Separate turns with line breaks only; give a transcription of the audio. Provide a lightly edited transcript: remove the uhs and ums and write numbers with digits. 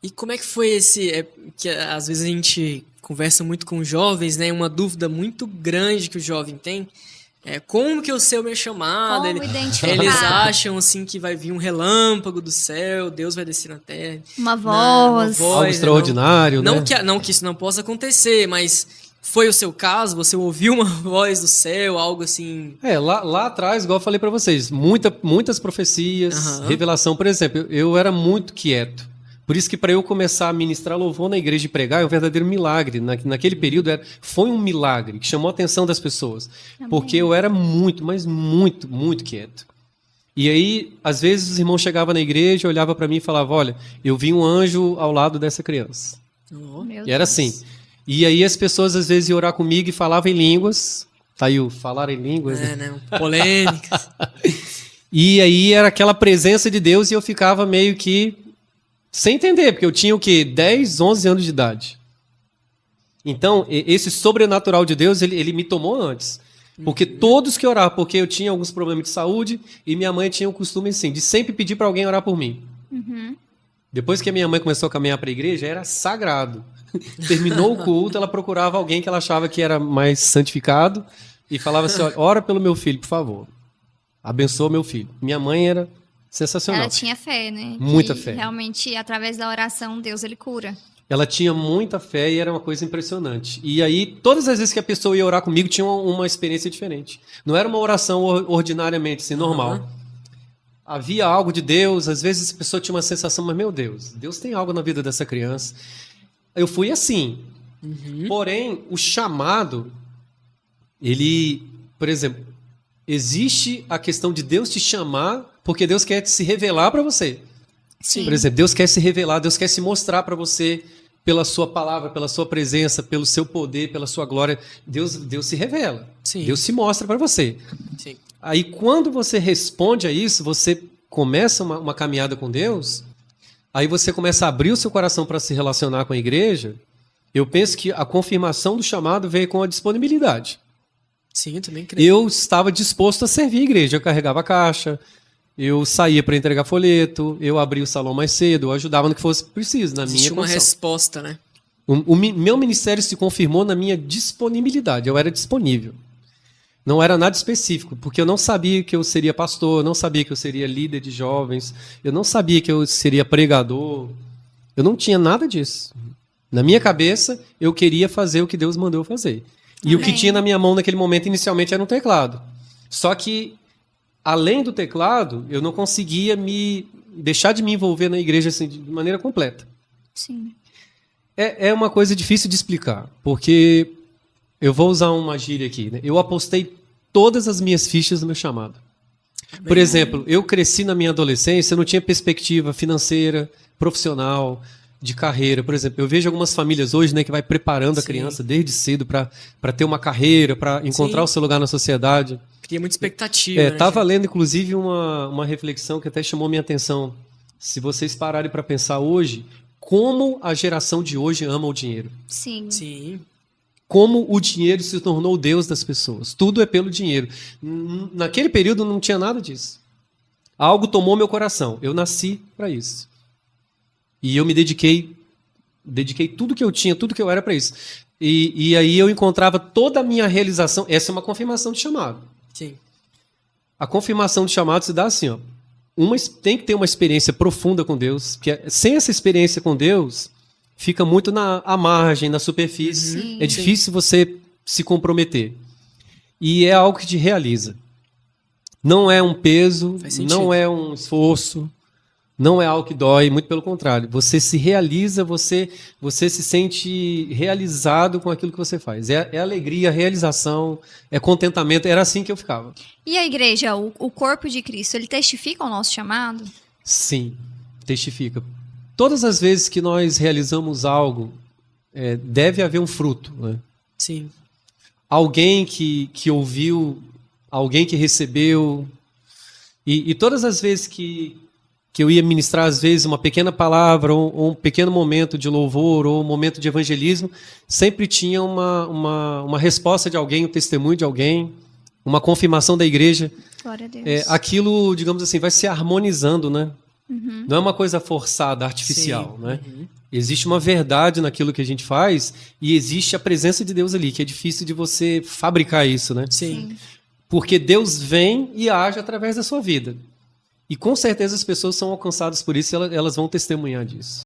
E como é que foi que às vezes a gente conversa muito com jovens, né? Uma dúvida muito grande que o jovem tem é como que eu sei o meu chamado?
Como
Eles
identificar
acham assim que vai vir um relâmpago do céu, Deus vai descer na terra,
uma
uma
voz?
Algo
voz, né? Não,
extraordinário,
não
né?
que, não que isso não possa acontecer, mas foi o seu caso? Você ouviu uma voz do céu, algo assim?
Lá atrás, igual eu falei para vocês, muitas profecias,
Aham.
revelação. Por exemplo, eu era muito quieto. Por isso que para eu começar a ministrar louvor na igreja e pregar é um verdadeiro milagre. Naquele período foi um milagre que chamou a atenção das pessoas.
Amém.
Porque eu era muito, mas muito, muito quieto. E aí, às vezes, os irmãos chegavam na igreja, olhavam para mim e falavam, olha, eu vi um anjo ao lado dessa criança.
Oh.
Meu
E era
Deus.
assim. E aí as pessoas às vezes iam orar comigo e falavam em línguas. Tá aí o falar em línguas, né?
Né? Polêmicas.
E aí era aquela presença de Deus e eu ficava meio que sem entender, porque eu tinha o quê? 10, 11 anos de idade. Então, esse sobrenatural de Deus, ele me tomou antes. Porque todos que oravam, porque eu tinha alguns problemas de saúde e minha mãe tinha o costume, assim, de sempre pedir para alguém orar por mim.
Uhum.
Depois que a minha mãe começou a caminhar para a igreja, era sagrado. Terminou o culto, ela procurava alguém que ela achava que era mais santificado e falava assim, olha, ora pelo meu filho, por favor. Abençoa meu filho. Minha mãe era sensacional.
Ela tinha fé, né?
Muita
Que
fé.
Realmente, através da oração, Deus ele cura.
Ela tinha muita fé e era uma coisa impressionante. E aí, todas as vezes que a pessoa ia orar comigo, tinha uma experiência diferente. Não era uma oração ordinariamente, assim, normal.
Aham.
Havia algo de Deus, às vezes a pessoa tinha uma sensação, mas meu Deus, Deus tem algo na vida dessa criança. Eu fui assim. Porém, o chamado, ele, por exemplo, existe a questão de Deus te chamar porque Deus quer se revelar para você.
Sim.
Por exemplo, Deus quer se revelar, Deus quer se mostrar para você pela sua palavra, pela sua presença, pelo seu poder, pela sua glória. Deus se revela.
Sim.
Deus se mostra para você.
Sim.
Aí, quando você responde a isso, você começa uma caminhada com Deus, aí você começa a abrir o seu coração para se relacionar com a igreja. Eu penso que a confirmação do chamado veio com a disponibilidade.
Sim, eu também creio.
Eu estava disposto a servir a igreja. Eu carregava a caixa, eu saía para entregar folheto, eu abria o salão mais cedo, eu ajudava no que fosse preciso, na minha
Existe uma
condição.
resposta, né?
Meu ministério se confirmou na minha disponibilidade. Eu era disponível. Não era nada específico, porque eu não sabia que eu seria pastor, eu não sabia que eu seria líder de jovens, eu não sabia que eu seria pregador. Eu não tinha nada disso. Na minha cabeça, eu queria fazer o que Deus mandou eu fazer. E o que
Amém.
tinha na minha mão naquele momento, inicialmente, era um teclado. Só que, além do teclado, eu não conseguia deixar de me envolver na igreja assim, de maneira completa.
Sim.
É uma coisa difícil de explicar, porque eu vou usar uma gíria aqui, né? Eu apostei todas as minhas fichas no meu chamado. Por exemplo, eu cresci na minha adolescência, eu não tinha perspectiva financeira, profissional, de carreira. Por exemplo, eu vejo algumas famílias hoje, né, que vai preparando a
Sim.
criança desde cedo para ter uma carreira, para encontrar
Sim.
o seu lugar na sociedade.
Cria muita expectativa, né?
Estava lendo, inclusive, uma reflexão que até chamou minha atenção. Se vocês pararem para pensar hoje, como a geração de hoje ama o dinheiro.
Sim.
Sim.
Como o dinheiro se tornou o Deus das pessoas. Tudo é pelo dinheiro. Naquele período não tinha nada disso. Algo tomou meu coração. Eu nasci para isso. E eu me dediquei tudo que eu tinha, tudo que eu era para isso. E aí eu encontrava toda a minha realização. Essa é uma confirmação de chamado.
Sim.
A confirmação de chamado se dá assim, ó. Tem que ter uma experiência profunda com Deus, porque sem essa experiência com Deus, fica muito à margem, na superfície.
Sim.
É difícil você se comprometer. E é algo que te realiza. Não é um peso,
Faz sentido.
não é um esforço, não é algo que dói, muito pelo contrário. Você se realiza, você se sente realizado com aquilo que você faz. É alegria, realização, é contentamento. Era assim que eu ficava.
E a igreja, o corpo de Cristo, ele testifica o nosso chamado?
Sim, testifica. Todas as vezes que nós realizamos algo, deve haver um fruto, né?
Sim.
Alguém que ouviu, alguém que recebeu. E todas as vezes que eu ia ministrar, às vezes, uma pequena palavra, ou um pequeno momento de louvor, ou um momento de evangelismo, sempre tinha uma resposta de alguém, um testemunho de alguém, uma confirmação da igreja.
Glória a Deus.
Aquilo, digamos assim, vai se harmonizando, né? Não é uma coisa forçada, artificial,
Sim.
né?
Uhum.
Existe uma verdade naquilo que a gente faz e existe a presença de Deus ali, que é difícil de você fabricar isso, né?
Sim.
Porque Deus vem e age através da sua vida. E com certeza as pessoas são alcançadas por isso e elas vão testemunhar disso.